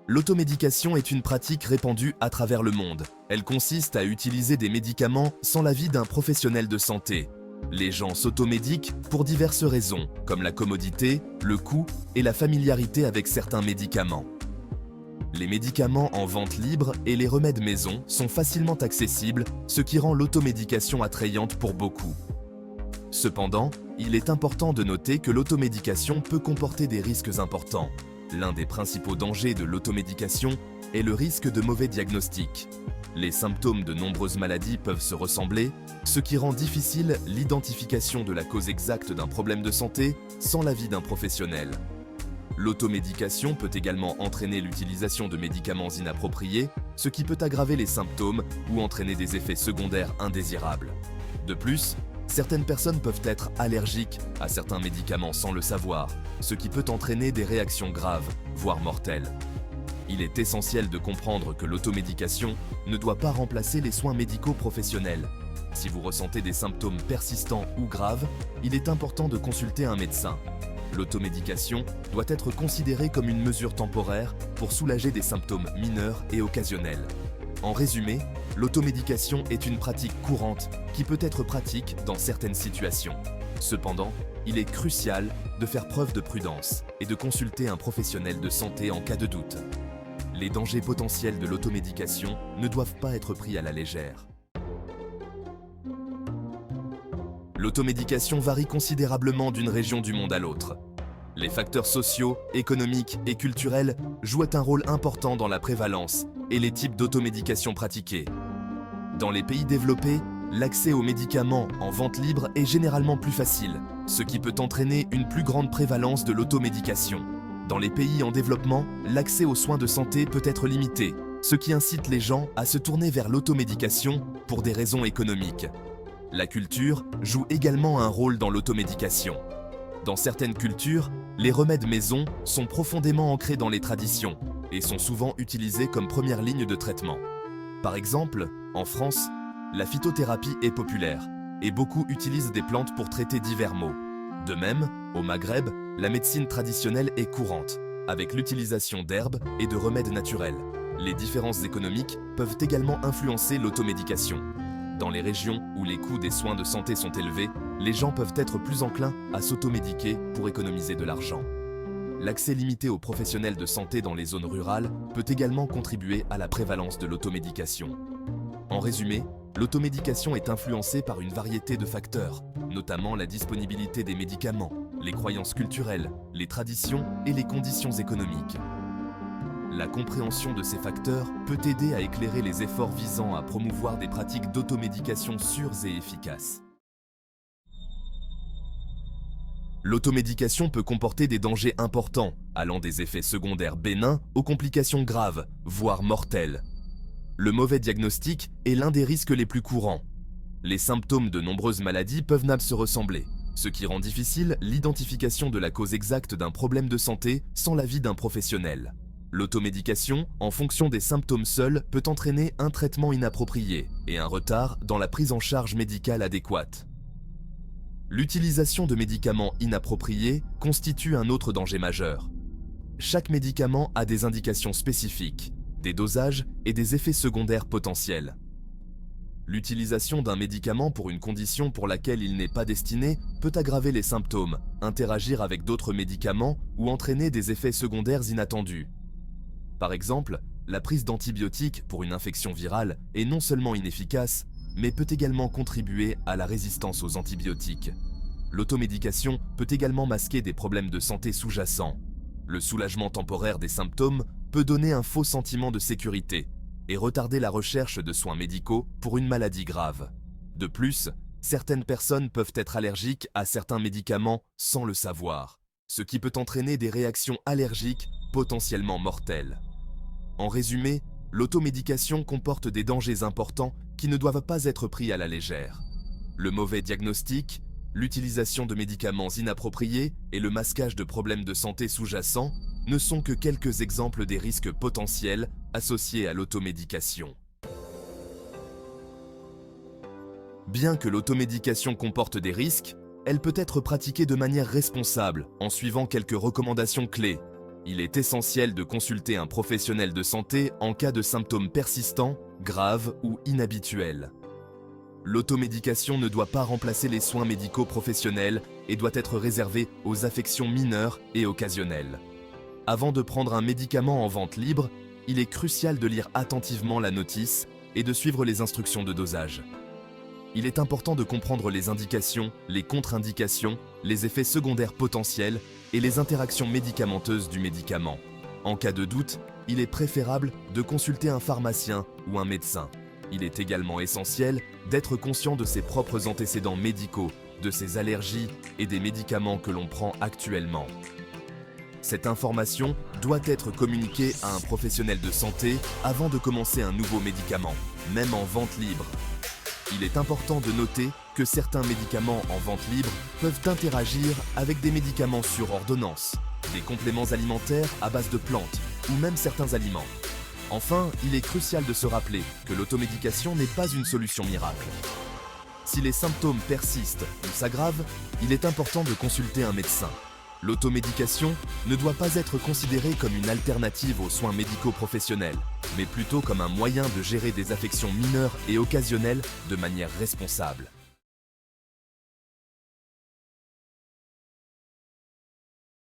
L'automédication est une pratique répandue à travers le monde. Elle consiste à utiliser des médicaments sans l'avis d'un professionnel de santé. Les gens s'automédiquent pour diverses raisons, comme la commodité, le coût et la familiarité avec certains médicaments. Les médicaments en vente libre et les remèdes maison sont facilement accessibles, ce qui rend l'automédication attrayante pour beaucoup. Cependant, il est important de noter que l'automédication peut comporter des risques importants. L'un des principaux dangers de l'automédication est le risque de mauvais diagnostic. Les symptômes de nombreuses maladies peuvent se ressembler, ce qui rend difficile l'identification de la cause exacte d'un problème de santé sans l'avis d'un professionnel. L'automédication peut également entraîner l'utilisation de médicaments inappropriés, ce qui peut aggraver les symptômes ou entraîner des effets secondaires indésirables. De plus, certaines personnes peuvent être allergiques à certains médicaments sans le savoir, ce qui peut entraîner des réactions graves, voire mortelles. Il est essentiel de comprendre que l'automédication ne doit pas remplacer les soins médicaux professionnels. Si vous ressentez des symptômes persistants ou graves, il est important de consulter un médecin. L'automédication doit être considérée comme une mesure temporaire pour soulager des symptômes mineurs et occasionnels. En résumé, l'automédication est une pratique courante qui peut être pratique dans certaines situations. Cependant, il est crucial de faire preuve de prudence et de consulter un professionnel de santé en cas de doute. Les dangers potentiels de l'automédication ne doivent pas être pris à la légère. L'automédication varie considérablement d'une région du monde à l'autre. Les facteurs sociaux, économiques et culturels jouent un rôle important dans la prévalence et les types d'automédication pratiqués. Dans les pays développés, l'accès aux médicaments en vente libre est généralement plus facile, ce qui peut entraîner une plus grande prévalence de l'automédication. Dans les pays en développement, l'accès aux soins de santé peut être limité, ce qui incite les gens à se tourner vers l'automédication pour des raisons économiques. La culture joue également un rôle dans l'automédication. Dans certaines cultures, les remèdes maison sont profondément ancrés dans les traditions et sont souvent utilisés comme première ligne de traitement. Par exemple, en France, la phytothérapie est populaire et beaucoup utilisent des plantes pour traiter divers maux. De même, au Maghreb, la médecine traditionnelle est courante, avec l'utilisation d'herbes et de remèdes naturels. Les différences économiques peuvent également influencer l'automédication. Dans les régions où les coûts des soins de santé sont élevés, les gens peuvent être plus enclins à s'automédiquer pour économiser de l'argent. L'accès limité aux professionnels de santé dans les zones rurales peut également contribuer à la prévalence de l'automédication. En résumé, l'automédication est influencée par une variété de facteurs, notamment la disponibilité des médicaments, les croyances culturelles, les traditions et les conditions économiques. La compréhension de ces facteurs peut aider à éclairer les efforts visant à promouvoir des pratiques d'automédication sûres et efficaces. L'automédication peut comporter des dangers importants, allant des effets secondaires bénins aux complications graves, voire mortelles. Le mauvais diagnostic est l'un des risques les plus courants. Les symptômes de nombreuses maladies peuvent se ressembler, ce qui rend difficile l'identification de la cause exacte d'un problème de santé sans l'avis d'un professionnel. L'automédication, en fonction des symptômes seuls, peut entraîner un traitement inapproprié et un retard dans la prise en charge médicale adéquate. L'utilisation de médicaments inappropriés constitue un autre danger majeur. Chaque médicament a des indications spécifiques, des dosages et des effets secondaires potentiels. L'utilisation d'un médicament pour une condition pour laquelle il n'est pas destiné peut aggraver les symptômes, interagir avec d'autres médicaments ou entraîner des effets secondaires inattendus. Par exemple, la prise d'antibiotiques pour une infection virale est non seulement inefficace, mais peut également contribuer à la résistance aux antibiotiques. L'automédication peut également masquer des problèmes de santé sous-jacents. Le soulagement temporaire des symptômes peut donner un faux sentiment de sécurité et retarder la recherche de soins médicaux pour une maladie grave. De plus, certaines personnes peuvent être allergiques à certains médicaments sans le savoir, ce qui peut entraîner des réactions allergiques potentiellement mortelles. En résumé, l'automédication comporte des dangers importants qui ne doivent pas être pris à la légère. Le mauvais diagnostic, l'utilisation de médicaments inappropriés et le masquage de problèmes de santé sous-jacents ne sont que quelques exemples des risques potentiels associés à l'automédication. Bien que l'automédication comporte des risques, elle peut être pratiquée de manière responsable en suivant quelques recommandations clés. Il est essentiel de consulter un professionnel de santé en cas de symptômes persistants, graves ou inhabituels. L'automédication ne doit pas remplacer les soins médicaux professionnels et doit être réservée aux affections mineures et occasionnelles. Avant de prendre un médicament en vente libre, il est crucial de lire attentivement la notice et de suivre les instructions de dosage. Il est important de comprendre les indications, les contre-indications, les effets secondaires potentiels et les interactions médicamenteuses du médicament. En cas de doute, il est préférable de consulter un pharmacien ou un médecin. Il est également essentiel d'être conscient de ses propres antécédents médicaux, de ses allergies et des médicaments que l'on prend actuellement. Cette information doit être communiquée à un professionnel de santé avant de commencer un nouveau médicament, même en vente libre. Il est important de noter que certains médicaments en vente libre peuvent interagir avec des médicaments sur ordonnance, des compléments alimentaires à base de plantes ou même certains aliments. Enfin, il est crucial de se rappeler que l'automédication n'est pas une solution miracle. Si les symptômes persistent ou s'aggravent, il est important de consulter un médecin. L'automédication ne doit pas être considérée comme une alternative aux soins médicaux professionnels, mais plutôt comme un moyen de gérer des affections mineures et occasionnelles de manière responsable.